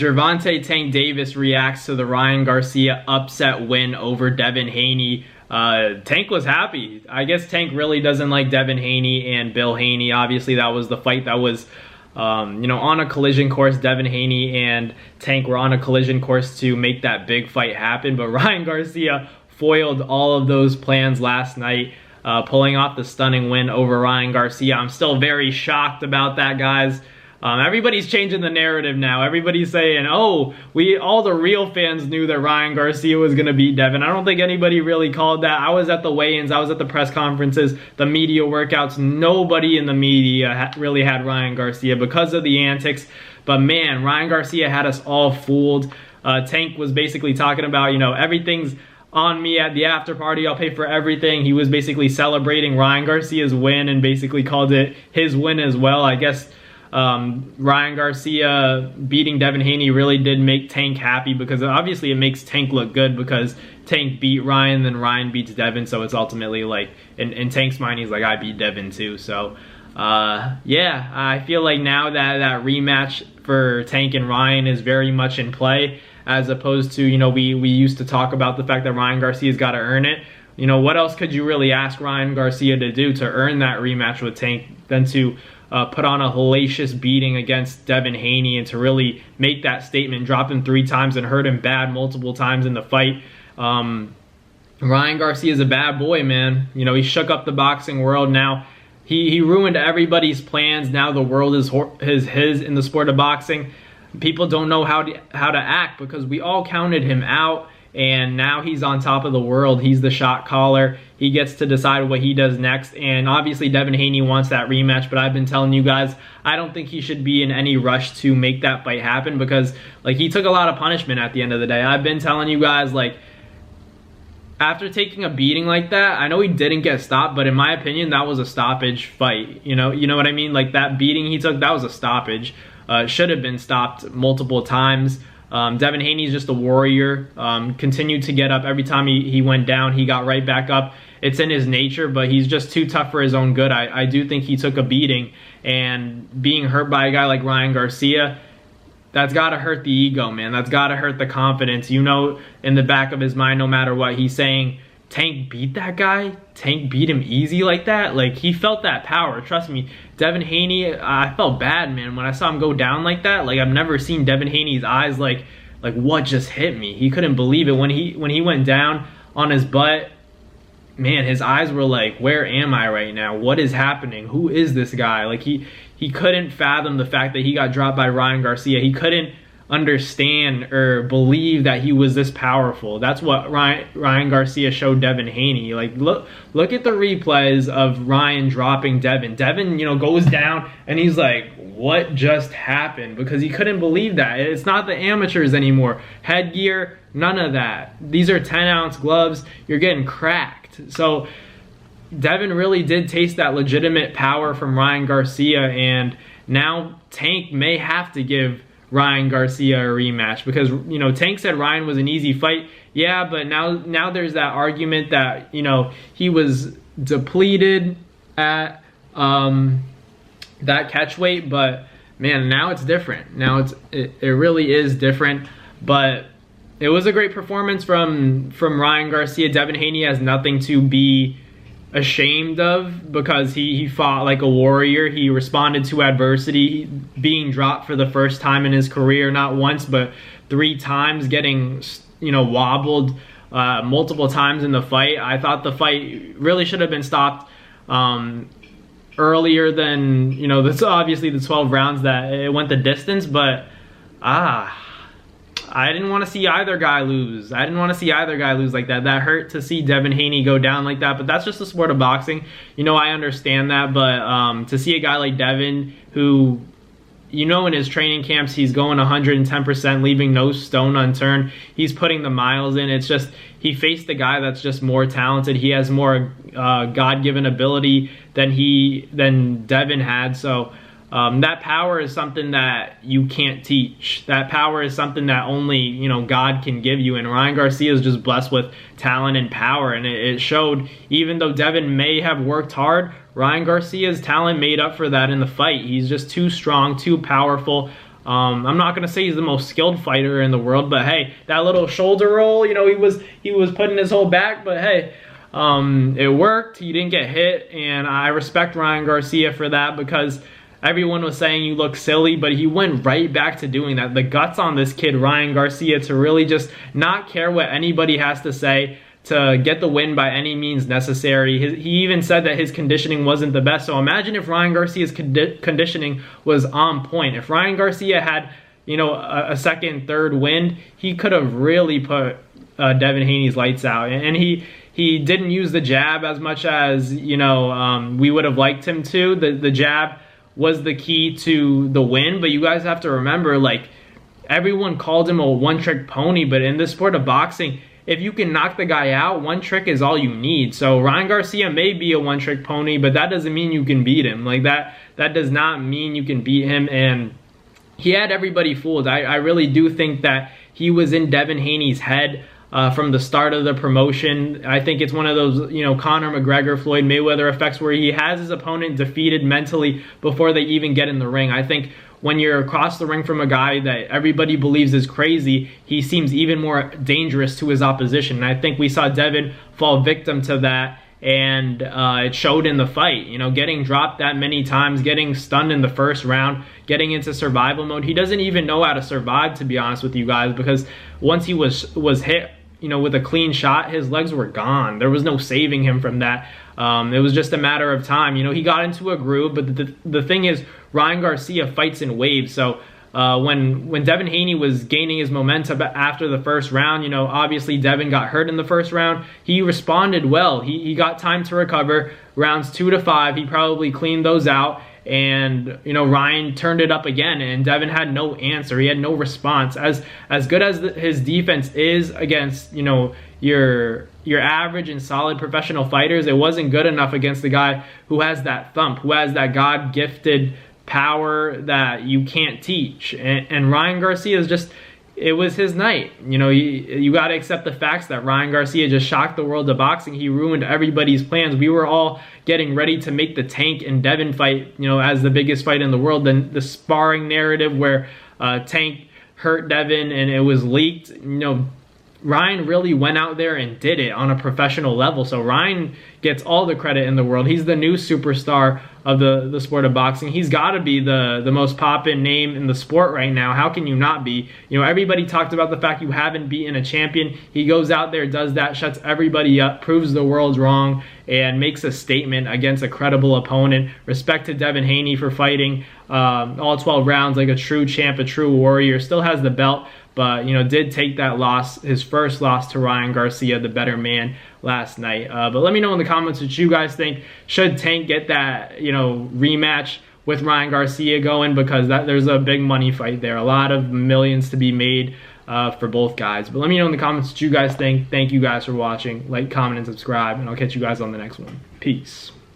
Gervonta Tank Davis reacts to the Ryan Garcia upset win over Devin Haney. Tank was happy. I guess Tank really doesn't like Devin Haney and Bill Haney. Obviously, that was the fight that was, on a collision course. Devin Haney and Tank were on a collision course to make that big fight happen. But Ryan Garcia foiled all of those plans last night, pulling off the stunning win over Ryan Garcia. I'm still very shocked about that, guys. Everybody's changing the narrative now. Everybody's saying, oh, all the real fans knew that Ryan Garcia was going to beat Devin. I don't think anybody really called that. I was at the weigh-ins. I was at the press conferences, the media workouts. Nobody in the media really had Ryan Garcia because of the antics. But man, Ryan Garcia had us all fooled. Tank was basically talking about, everything's on me at the after party. I'll pay for everything. He was basically celebrating Ryan Garcia's win and basically called it his win as well. I guess Ryan Garcia beating Devin Haney really did make Tank happy, because obviously it makes Tank look good because Tank beat Ryan, then Ryan beats Devin, so it's ultimately like, in Tank's mind, he's like, I beat Devin too. So yeah, I feel like now that rematch for Tank and Ryan is very much in play, as opposed to, we used to talk about the fact that Ryan Garcia's got to earn it. What else could you really ask Ryan Garcia to do to earn that rematch with Tank than to put on a hellacious beating against Devin Haney and to really make that statement, drop him 3 times and hurt him bad multiple times in the fight. Ryan Garcia is a bad boy, man. He shook up the boxing world. Now he ruined everybody's plans. Now the world is his in the sport of boxing. People don't know how to act because we all counted him out. And now he's on top of the world. He's the shot caller. He gets to decide what he does next. And obviously Devin Haney wants that rematch, but I've been telling you guys, I don't think he should be in any rush to make that fight happen, because he took a lot of punishment at the end of the day. I've been telling you guys, after taking a beating like that, I know he didn't get stopped, but in my opinion, that was a stoppage fight. You know what I mean? That beating he took, that was a stoppage. Should have been stopped multiple times. Devin Haney's just a warrior. Continued to get up every time he went down. He got right back up. It's in his nature, but he's just too tough for his own good. I do think he took a beating, and being hurt by a guy like Ryan Garcia, that's got to hurt the ego, man. That's got to hurt the confidence. In the back of his mind, no matter what, he's saying, Tank beat that guy? Tank beat him easy like that? He felt that power. Trust me, Devin Haney, I felt bad, man, when I saw him go down like that. I've never seen Devin Haney's eyes like what just hit me. He couldn't believe it when he went down on his butt. Man, his eyes were like, where am I right now? What is happening? Who is this guy? He couldn't fathom the fact that he got dropped by Ryan Garcia. He couldn't understand or believe that he was this powerful. That's what Ryan Garcia showed Devin Haney. Look at the replays of Ryan dropping Devin. Devin, goes down and he's like, what just happened? Because he couldn't believe that. It's not the amateurs anymore. Headgear, none of that. These are 10-ounce gloves. You're getting cracked. So Devin really did taste that legitimate power from Ryan Garcia, and now Tank may have to give Ryan Garcia a rematch, because Tank said Ryan was an easy fight. Yeah, but now there's that argument that he was depleted at that catch weight, but man, now it's different. Now it really is different. But it was a great performance from Ryan Garcia. Devin Haney has nothing to be ashamed of, because he fought like a warrior. He responded to adversity, being dropped for the first time in his career, not once but 3 times, getting wobbled multiple times in the fight. I thought the fight really should have been stopped earlier than that's obviously the 12 rounds that it went the distance, but I didn't want to see either guy lose. I didn't want to see either guy lose like that. That hurt to see Devin Haney go down like that, but that's just the sport of boxing. I understand that, but to see a guy like Devin, who, in his training camps, he's going 110%, leaving no stone unturned. He's putting the miles in. It's just, he faced a guy that's just more talented. He has more God-given ability than Devin had. So that power is something that you can't teach. That power is something that only, God can give you. And Ryan Garcia is just blessed with talent and power. And it showed, even though Devin may have worked hard, Ryan Garcia's talent made up for that in the fight. He's just too strong, too powerful. I'm not gonna say he's the most skilled fighter in the world, but hey, that little shoulder roll, you know, he was putting his whole back, but hey, it worked. He didn't get hit, and I respect Ryan Garcia for that, because everyone was saying you look silly, but he went right back to doing that. The guts on this kid, Ryan Garcia, to really just not care what anybody has to say, to get the win by any means necessary. He even said that his conditioning wasn't the best. So imagine if Ryan Garcia's conditioning was on point. If Ryan Garcia had, you know, a second, third wind, he could have really put Devin Haney's lights out. And he didn't use the jab as much as, you know, we would have liked him to. The jab was the key to the win, but you guys have to remember, like, everyone called him a one-trick pony, but in this sport of boxing, if you can knock the guy out, one trick is all you need. So Ryan Garcia may be a one-trick pony, but that doesn't mean you can beat him. Like, that does not mean you can beat him, and he had everybody fooled. I really do think that he was in Devin Haney's head from the start of the promotion. I think it's one of those, you know, Conor McGregor, Floyd Mayweather effects, where he has his opponent defeated mentally before they even get in the ring. I think when you're across the ring from a guy that everybody believes is crazy, he seems even more dangerous to his opposition. And I think we saw Devin fall victim to that, and it showed in the fight. You know, getting dropped that many times, getting stunned in the first round, getting into survival mode. He doesn't even know how to survive, to be honest with you guys, because once he was hit, you know, with a clean shot, his legs were gone. There was no saving him from that. It was just a matter of time. You know, he got into a groove, but the thing is, Ryan Garcia fights in waves. So when Devin Haney was gaining his momentum after the first round, you know, obviously Devin got hurt in the first round. He responded well. He got time to recover. Rounds 2 to 5, he probably cleaned those out. And, you know, Ryan turned it up again, and Devin had no answer. He had no response. As good as his defense is against, you know, your average and solid professional fighters, it wasn't good enough against the guy who has that thump, who has that God-gifted power that you can't teach. And Ryan Garcia is just, it was his night. You know, you got to accept the facts that Ryan Garcia just shocked the world of boxing. He ruined everybody's plans. We were all getting ready to make the Tank and Devin fight, you know, as the biggest fight in the world. Then the sparring narrative where Tank hurt Devin and it was leaked, you know, Ryan really went out there and did it on a professional level. So Ryan gets all the credit in the world. He's the new superstar of the sport of boxing. He's got to be the most poppin' name in the sport right now. How can you not be? You know, everybody talked about the fact you haven't beaten a champion. He goes out there, does that, shuts everybody up, proves the world's wrong, and makes a statement against a credible opponent. Respect to Devin Haney for fighting all 12 rounds like a true champ, a true warrior. Still has the belt, but, you know, did take that loss, his first loss to Ryan Garcia, the better man, last night. But let me know in the comments what you guys think. Should Tank get that, you know, rematch with Ryan Garcia going? Because there's a big money fight there. A lot of millions to be made for both guys. But let me know in the comments what you guys think. Thank you guys for watching. Like, comment, and subscribe, and I'll catch you guys on the next one. Peace.